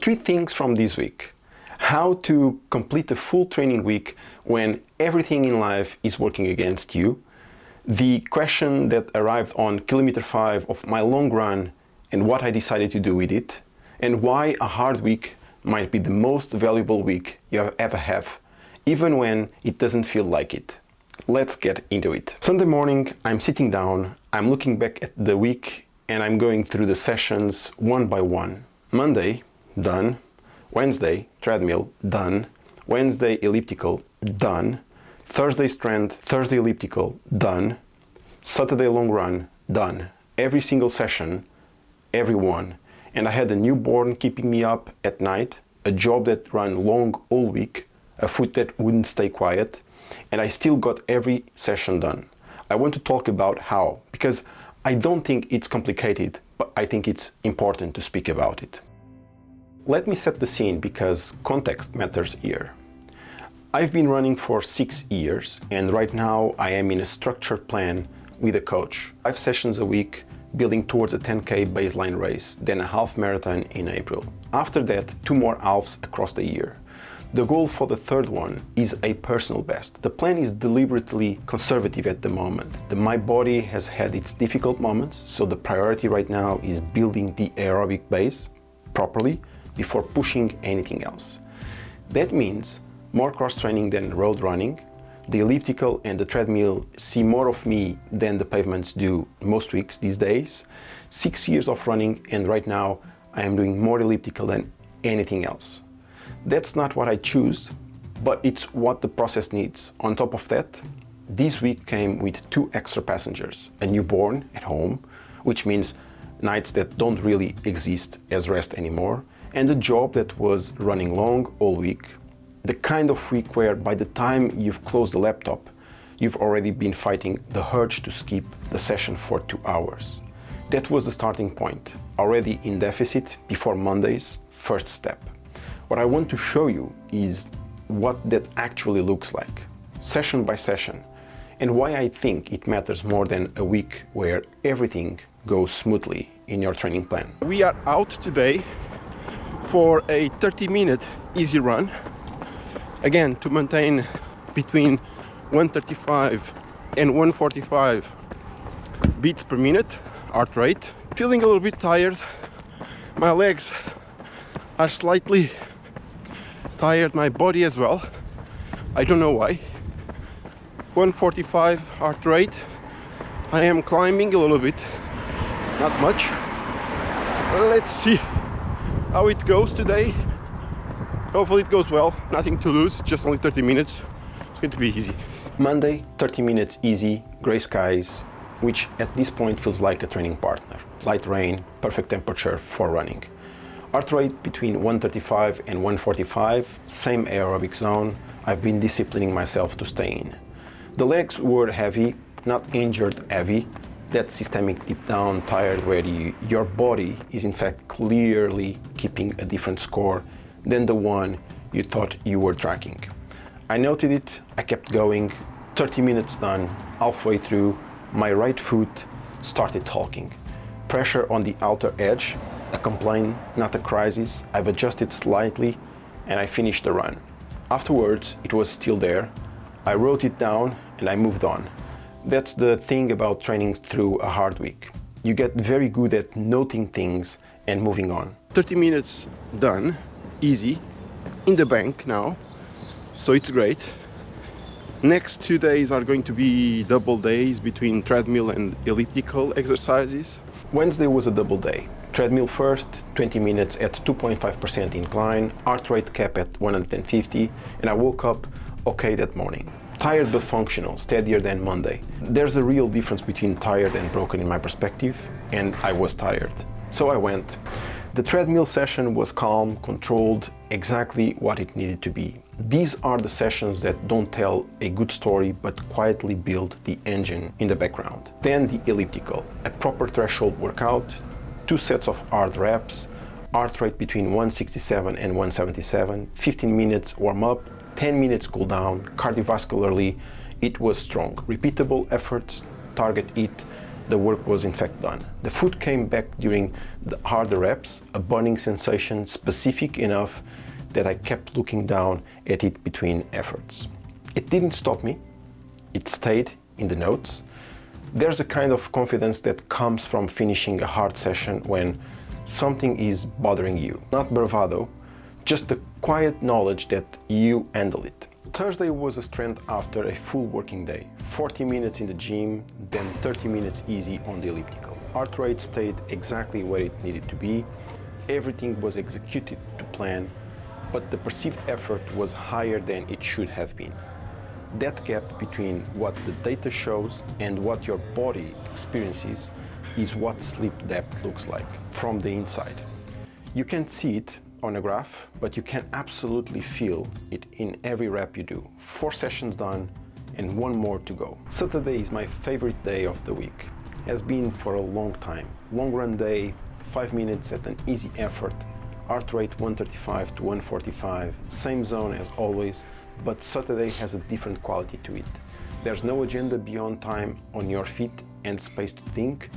3 things from this week. How to complete a full training week when everything in life is working against you. The question that arrived on kilometer 5 of my long run and what I decided to do with it. And why a hard week might be the most valuable week you ever have, even when it doesn't feel like it. Let's get into it. Sunday morning, I'm sitting down, I'm looking back at the week, and I'm going through the sessions one by one. Monday, done. Wednesday, treadmill, done. Wednesday, elliptical, done. Thursday, strength, Thursday, elliptical, done. Saturday, long run, done. Every single session, every one. And I had a newborn keeping me up at night, a job that ran long all week, a foot that wouldn't stay quiet, and I still got every session done. I want to talk about how, because I don't think it's complicated, but I think it's important to speak about it. Let me set the scene because context matters here. I've been running for 6 years, and right now I am in a structured plan with a coach. 5 sessions a week, building towards a 10K baseline race, then a half marathon in April. After that, 2 more halves across the year. The goal for the 3rd one is a personal best. The plan is deliberately conservative at the moment. My body has had its difficult moments, so the priority right now is building the aerobic base properly before pushing anything else. That means more cross-training than road running. The elliptical and the treadmill see more of me than the pavements do most weeks these days. 6 years of running, and right now I am doing more elliptical than anything else. That's not what I choose, but it's what the process needs. On top of that, this week came with 2 extra passengers. A newborn at home, which means nights that don't really exist as rest anymore, and a job that was running long all week. The kind of week where by the time you've closed the laptop, you've already been fighting the urge to skip the session for 2 hours. That was the starting point, already in deficit before Monday's first step. What I want to show you is what that actually looks like, session by session, and why I think it matters more than a week where everything goes smoothly in your training plan. We are out today for a 30-minute easy run, again to maintain between 135 and 145 beats per minute heart rate. Feeling a little bit tired, my legs are slightly tired, my body as well, I don't know why. 145 heart rate, I am climbing a little bit, not much. Let's see how it goes today. Hopefully it goes well, nothing to lose, just only 30 minutes. It's going to be easy. Monday, 30 minutes easy, grey skies, which at this point feels like a training partner. Light rain, perfect temperature for running. Heart rate between 135 and 145, same aerobic zone. I've been disciplining myself to stay in. The legs were heavy, not injured heavy. That systemic deep down tired where your body is in fact clearly keeping a different score than the one you thought you were tracking. I noted it, I kept going, 30 minutes done, halfway through, my right foot started talking. Pressure on the outer edge, a complaint, not a crisis. I've adjusted slightly and I finished the run. Afterwards, it was still there. I wrote it down and I moved on. That's the thing about training through a hard week. You get very good at noting things and moving on. 30 minutes done, easy, in the bank now, so it's great. Next 2 days are going to be double days between treadmill and elliptical exercises. Wednesday was a double day. Treadmill first, 20 minutes at 2.5% incline, heart rate cap at 150, and I woke up okay that morning. Tired but functional, steadier than Monday. There's a real difference between tired and broken in my perspective, and I was tired. So I went. The treadmill session was calm, controlled, exactly what it needed to be. These are the sessions that don't tell a good story but quietly build the engine in the background. Then the elliptical, a proper threshold workout, 2 sets of hard reps, heart rate between 167 and 177, 15 minutes warm up, 10 minutes cool down. Cardiovascularly, it was strong. Repeatable efforts, target it, the work was in fact done. The foot came back during the harder reps, a burning sensation specific enough that I kept looking down at it between efforts. It didn't stop me, it stayed in the notes. There's a kind of confidence that comes from finishing a hard session when something is bothering you. Not bravado, just the quiet knowledge that you handle it. Thursday was a strength after a full working day. 40 minutes in the gym, then 30 minutes easy on the elliptical. Heart rate stayed exactly where it needed to be. Everything was executed to plan, but the perceived effort was higher than it should have been. That gap between what the data shows and what your body experiences is what sleep depth looks like from the inside. You can't see it on a graph, but you can absolutely feel it in every rep you do. 4 sessions done and 1 more to go. Saturday is my favorite day of the week. Has been for a long time. Long run day, 5 minutes at an easy effort, heart rate 135 to 145, same zone as always, but Saturday has a different quality to it. There's no agenda beyond time on your feet and space to think,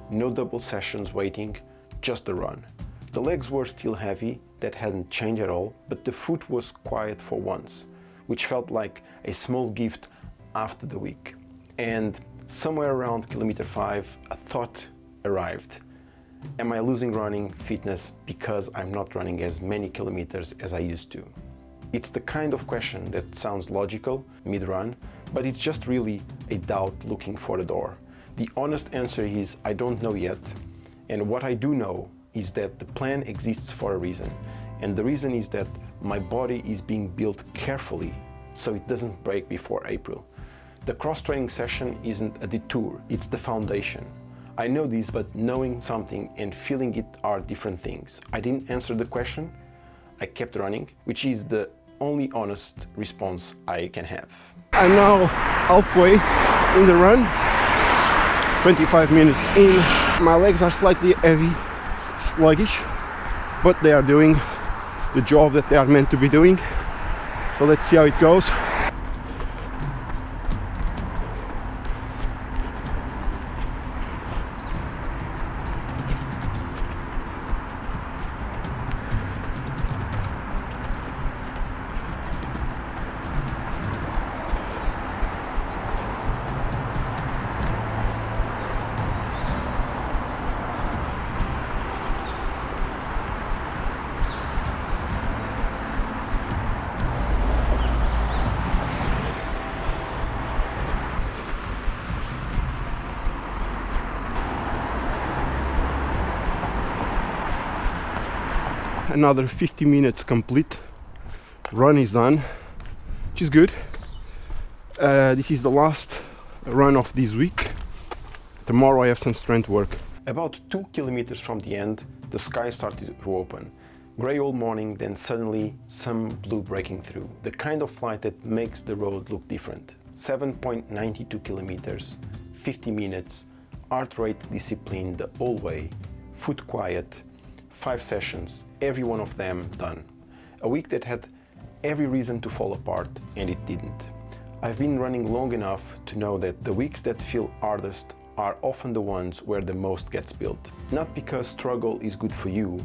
no double sessions waiting, just a run. The legs were still heavy, that hadn't changed at all, but the foot was quiet for once, which felt like a small gift after the week. And somewhere around kilometer 5, a thought arrived. Am I losing running fitness because I'm not running as many kilometers as I used to? It's the kind of question that sounds logical mid-run, but it's just really a doubt looking for the door. The honest answer is I don't know yet, and what I do know is that the plan exists for a reason, and the reason is that my body is being built carefully so it doesn't break before April. The cross-training session isn't a detour, it's the foundation. I know this, but knowing something and feeling it are different things. I didn't answer the question, I kept running, which is the only honest response I can have. I'm now halfway in the run, 25 minutes in. My legs are slightly heavy, sluggish, but they are doing the job that they are meant to be doing. So let's see how it goes. Another 50 minutes complete. Run is done, which is good. This is the last run of this week. Tomorrow I have some strength work. About 2 kilometers from the end, the sky started to open. Grey all morning, then suddenly some blue breaking through. The kind of light that makes the road look different. 7.92 kilometers, 50 minutes, heart rate discipline the whole way, foot quiet, 5 sessions, every one of them done. A week that had every reason to fall apart, and it didn't. I've been running long enough to know that the weeks that feel hardest are often the ones where the most gets built. Not because struggle is good for you,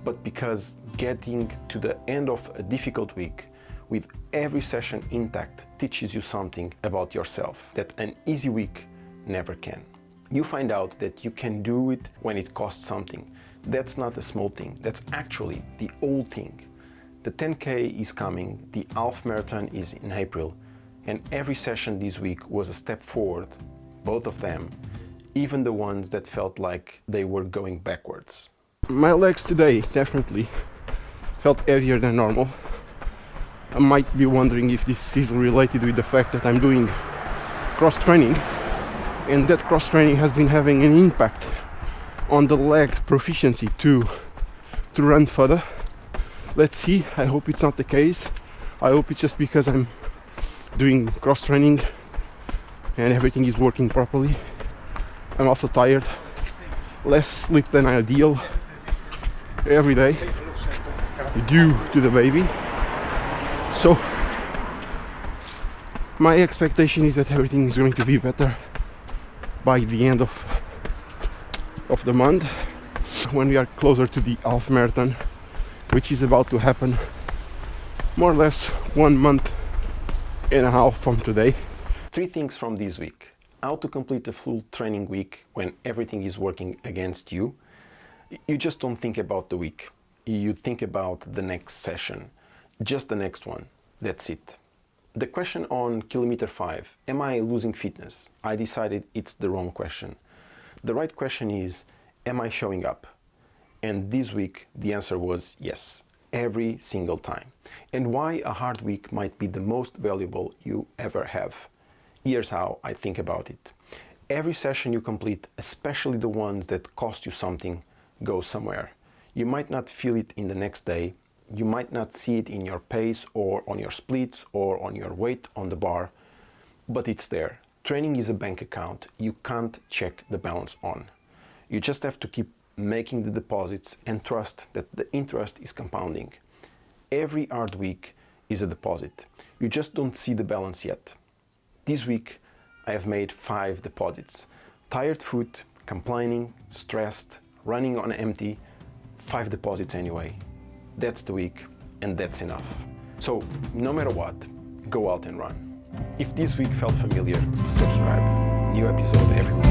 but because getting to the end of a difficult week with every session intact teaches you something about yourself that an easy week never can. You find out that you can do it when it costs something. That's not a small thing, that's actually the whole thing. The 10K is coming, the half marathon is in April, and every session this week was a step forward, both of them, even the ones that felt like they were going backwards. My legs today definitely felt heavier than normal. I might be wondering if this is related with the fact that I'm doing cross-training, and that cross-training has been having an impact on the leg proficiency to run further. Let's see, I hope it's not the case. I hope it's just because I'm doing cross-training and everything is working properly. I'm also tired, less sleep than ideal every day due to the baby. So my expectation is that everything is going to be better by the end of of the month, when we are closer to the half marathon, which is about to happen more or less 1 month and a half from today. 3 things from this week. How to complete a full training week when everything is working against you. You just don't think about the week. You think about the next session, just the next one. That's it. The question on kilometer 5, am I losing fitness? I decided it's the wrong question. The right question is, am I showing up? And this week the answer was yes, every single time. And why a hard week might be the most valuable you ever have. Here's how I think about it. Every session you complete, especially the ones that cost you something, goes somewhere. You might not feel it in the next day. You might not see it in your pace or on your splits or on your weight on the bar, but it's there. Training is a bank account you can't check the balance on. You just have to keep making the deposits and trust that the interest is compounding. Every hard week is a deposit. You just don't see the balance yet. This week I have made 5 deposits. Tired foot, complaining, stressed, running on empty, 5 deposits anyway. That's the week, and that's enough. So, no matter what, go out and run. If this week felt familiar, subscribe. New episode every week.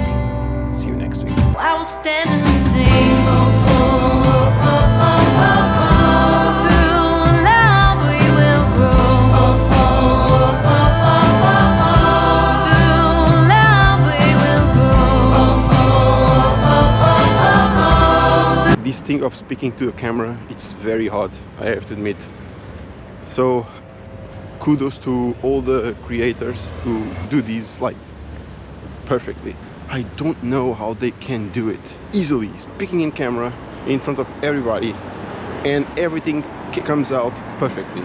See you next week. I will stand and sing. Oh, oh, oh, oh, oh, oh. Through love we will grow. Oh, oh, oh, oh, oh, oh. Through love we will grow. Oh, oh, oh, oh, oh, oh. This thing of speaking to the camera, it's very hard, I have to admit. So kudos to all the creators who do these like perfectly. I don't know how they can do it easily, speaking in camera in front of everybody, and everything comes out perfectly.